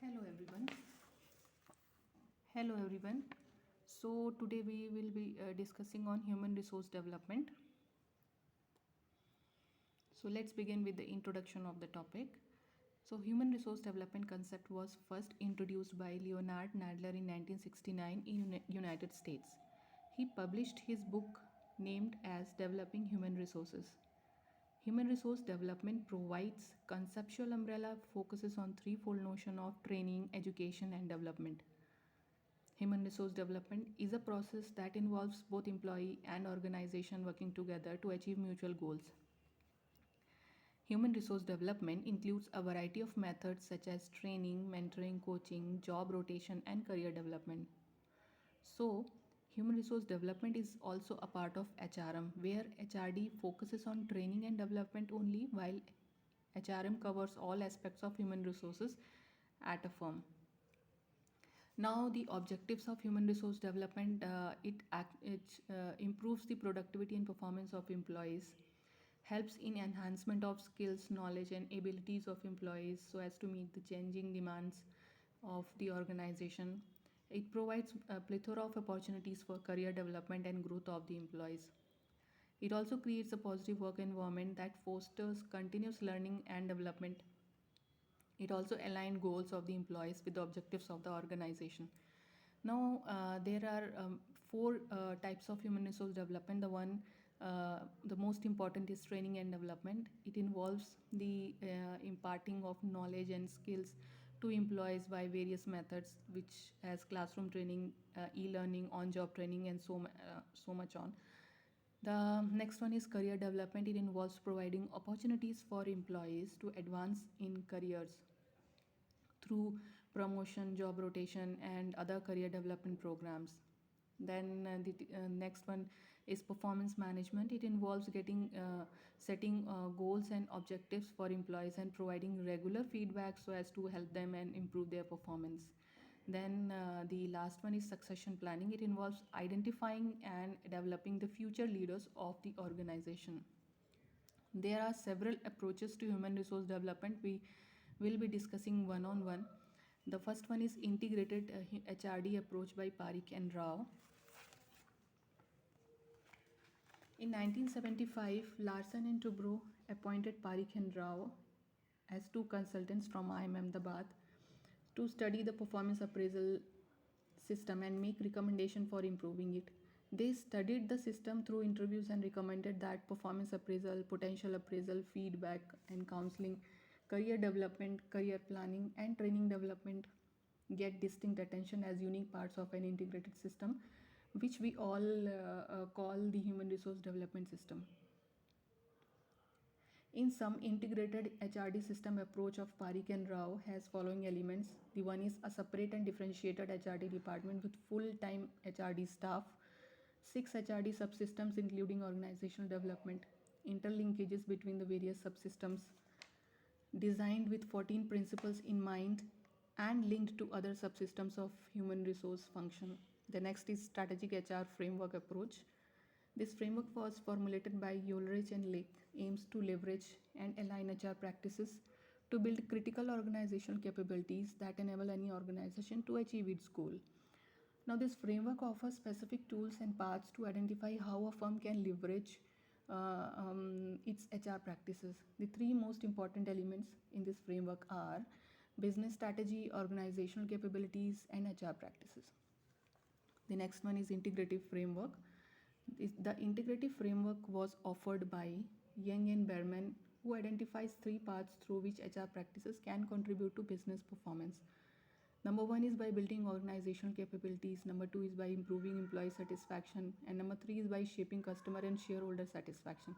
Hello everyone. Hello everyone. So today we will be discussing on human resource development. So let's begin with the introduction of the topic. So human resource development concept was first introduced by Leonard Nadler in 1969 in United States. He published his book named as Developing Human Resources. Human resource development provides conceptual umbrella focuses on threefold notion of training, education and development. Human resource development is a process that involves both employee and organization working together to achieve mutual goals. Human resource development includes a variety of methods such as training, mentoring, coaching, job rotation, and career development. So, human resource development is also a part of HRM, where HRD focuses on training and development only, while HRM covers all aspects of human resources at a firm. Now, the objectives of human resource development it improves the productivity and performance of employees, helps in enhancement of skills, knowledge, and abilities of employees so as to meet the changing demands of the organization. It provides a plethora of opportunities for career development and growth of the employees. It also creates a positive work environment that fosters continuous learning and development. It also aligns goals of the employees with the objectives of the organization. Now, there are four types of human resource development. The most important is training and development. It involves the imparting of knowledge and skills to employees by various methods, which as classroom training, e-learning, on-job training, and so much on. The next one is career development. It involves providing opportunities for employees to advance in careers through promotion, job rotation, and other career development programs. Then the next one is performance management. It involves setting goals and objectives for employees and providing regular feedback so as to help them and improve their performance. Then the last one is succession planning. It involves identifying and developing the future leaders of the organization. There are several approaches to human resource development. We will be discussing one on one. The first one is integrated HRD approach by Parikh and Rao. In 1975, Larson and Toubro appointed Parikh and Rao as two consultants from IIM Ahmedabad to study the performance appraisal system and make recommendation for improving it. They studied the system through interviews and recommended that performance appraisal, potential appraisal, feedback and counseling, career development, career planning and training development get distinct attention as unique parts of an integrated system, which we all call the human resource development system. In some integrated HRD system approach of Parikh and Rao has following elements. The one is a separate and differentiated HRD department with full-time HRD staff, 6 HRD subsystems including organizational development, interlinkages between the various subsystems, designed with 14 principles in mind and linked to other subsystems of human resource function. The next is strategic HR framework approach. This framework was formulated by Ulrich and Lake, aims to leverage and align HR practices to build critical organizational capabilities that enable any organization to achieve its goal. Now, this framework offers specific tools and paths to identify how a firm can leverage its HR practices. The three most important elements in this framework are business strategy, organizational capabilities, and HR practices. The next one is integrative framework. The integrative framework was offered by Young and Berman, who identifies three paths through which HR practices can contribute to business performance. Number one is by building organizational capabilities, number two is by improving employee satisfaction, and number three is by shaping customer and shareholder satisfaction.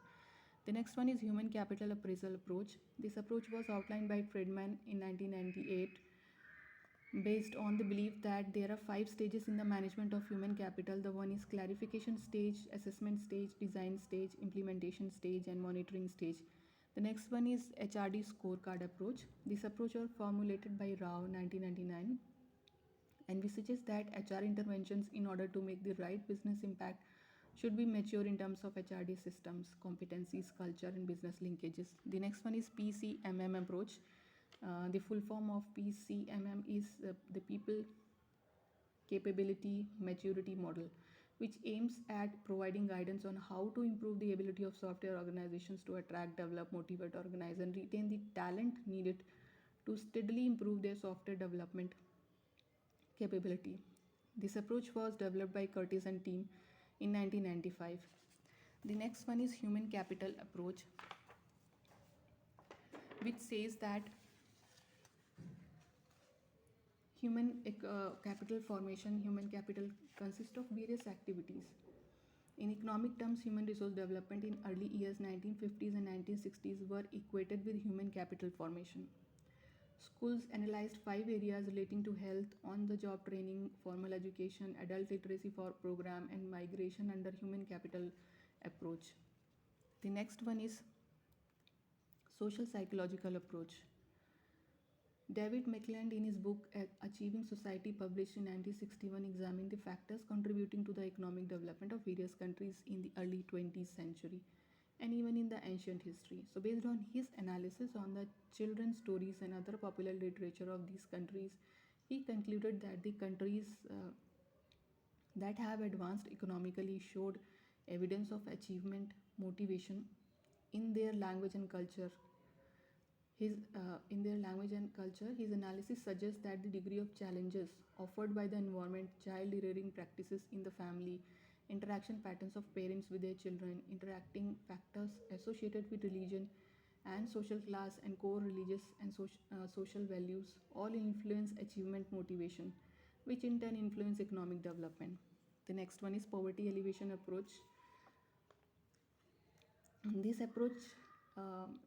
The next one is human capital appraisal approach. This approach was outlined by Friedman in 1998 based on the belief that there are 5 stages in the management of human capital. The one is clarification stage, assessment stage, design stage, implementation stage, and monitoring stage. The next one is HRD scorecard approach. This approach was formulated by Rao 1999 and we suggest that HR interventions in order to make the right business impact should be mature in terms of HRD systems, competencies, culture, and business linkages. The next one is PCMM approach. The full form of PCMM is the People Capability Maturity Model, which aims at providing guidance on how to improve the ability of software organizations to attract, develop, motivate, organize, and retain the talent needed to steadily improve their software development capability. This approach was developed by Curtis and team in 1995. The next one is human capital approach, which says that capital formation, human capital consists of various activities. In economic terms, human resource development in early years 1950s and 1960s were equated with human capital formation. Schools analyzed five areas relating to health, on the job training, formal education, adult literacy for program, and migration under human capital approach. The next one is social psychological approach. David McClelland, in his book Achieving Society, published in 1961, examined the factors contributing to the economic development of various countries in the early 20th century and even in the ancient history. So, based on his analysis on the children's stories and other popular literature of these countries, he concluded that the countries that have advanced economically showed evidence of achievement, motivation in their language and culture. In their language and culture, his analysis suggests that the degree of challenges offered by the environment, child rearing practices in the family, interaction patterns of parents with their children, interacting factors associated with religion and social class and core religious and social values all influence achievement motivation, which in turn influence economic development. The next one is poverty elevation approach. This approach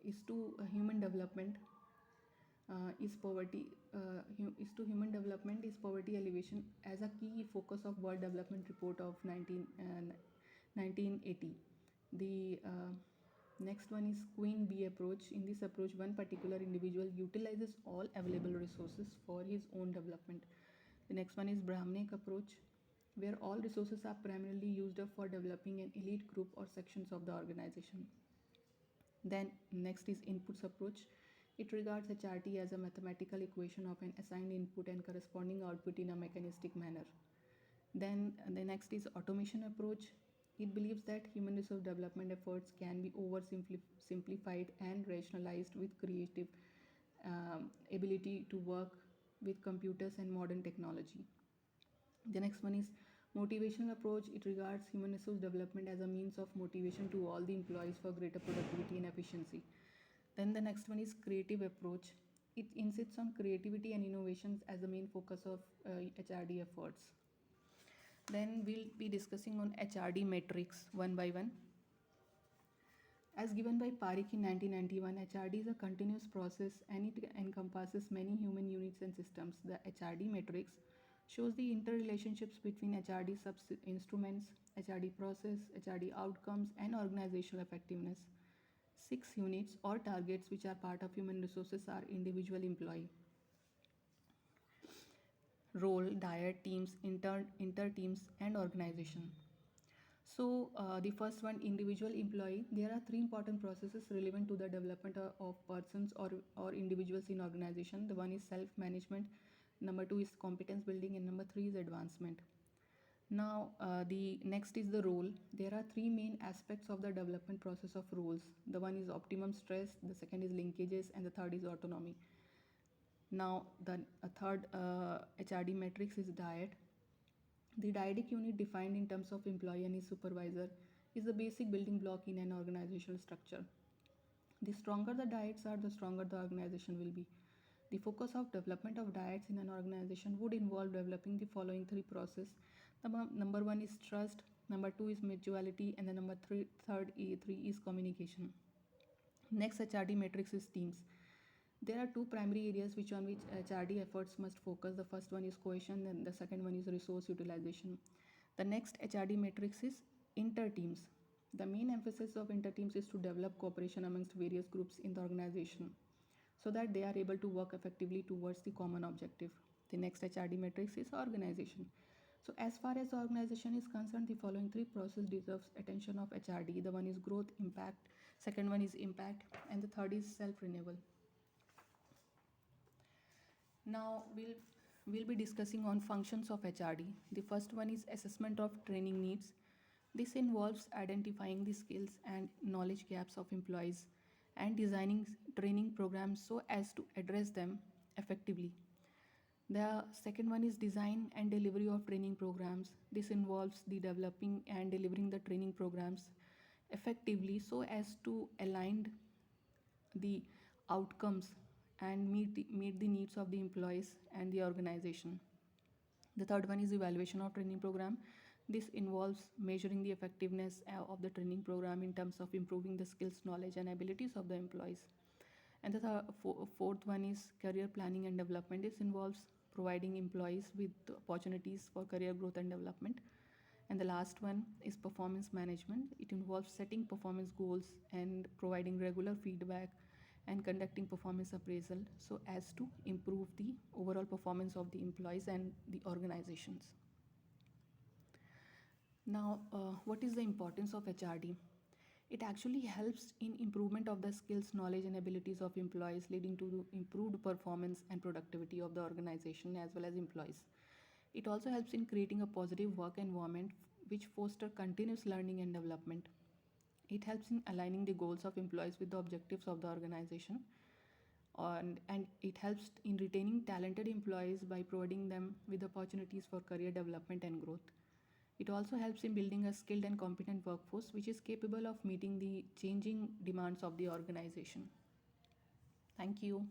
is to human development is poverty is to human development is poverty elevation as a key focus of World Development Report of 1980. The next one is Queen Bee approach. In this approach, one particular individual utilizes all available resources for his own development. The next one is Brahmanic approach, where all resources are primarily used up for developing an elite group or sections of the organization. Then next is inputs approach. It regards HRT as a mathematical equation of an assigned input and corresponding output in a mechanistic manner. Then the next is automation approach. It believes that human resource development efforts can be oversimplified and rationalized with creative ability to work with computers and modern technology. The next one is motivational approach. It regards human resource development as a means of motivation to all the employees for greater productivity and efficiency. Then the next one is creative approach. It insists on creativity and innovations as the main focus of HRD efforts. Then we'll be discussing on HRD metrics one by one. As given by Parikh in 1991, HRD is a continuous process and it encompasses many human units and systems. The HRD matrix shows the interrelationships between HRD instruments, HRD process, HRD outcomes, and organizational effectiveness. 6 units or targets which are part of human resources are individual employee, role, diet, teams, inter teams, and organization. So, the first one, individual employee. There are three important processes relevant to the development of persons or individuals in organization. The one is self-management, number two is competence building, and number three is advancement. Now, the next is the role. There are three main aspects of the development process of roles. The one is optimum stress, the second is linkages, and the third is autonomy. Now, the third HRD matrix is diet. The dyadic unit defined in terms of employee and his supervisor is the basic building block in an organizational structure. The stronger the diets are, the stronger the organization will be. The focus of development of diets in an organization would involve developing the following three processes. Number one is trust, number two is mutuality, and the three is communication. Next HRD matrix is teams. There are two primary areas on which HRD efforts must focus. The first one is cohesion and the second one is resource utilization. The next HRD matrix is inter-teams. The main emphasis of inter-teams is to develop cooperation amongst various groups in the organization so that they are able to work effectively towards the common objective. The next HRD matrix is organization. So as far as the organization is concerned, the following three processes deserves attention of HRD. The one is growth, impact, second one is impact, and the third is self-renewal. Now we'll be discussing on functions of HRD. The first one is assessment of training needs. This involves identifying the skills and knowledge gaps of employees and designing training programs so as to address them effectively. The second one is design and delivery of training programs. This involves the developing and delivering the training programs effectively so as to align the outcomes and meet the needs of the employees and the organization. The third one is evaluation of training program. This involves measuring the effectiveness of the training program in terms of improving the skills, knowledge, and abilities of the employees. And the fourth one is career planning and development. This involves providing employees with opportunities for career growth and development. And the last one is performance management. It involves setting performance goals and providing regular feedback and conducting performance appraisal so as to improve the overall performance of the employees and the organizations. Now, what is the importance of HRD? It actually helps in improvement of the skills, knowledge, and abilities of employees, leading to improved performance and productivity of the organization as well as employees. It also helps in creating a positive work environment which foster continuous learning and development. It helps in aligning the goals of employees with the objectives of the organization. And it helps in retaining talented employees by providing them with opportunities for career development and growth. It also helps in building a skilled and competent workforce which is capable of meeting the changing demands of the organization. Thank you.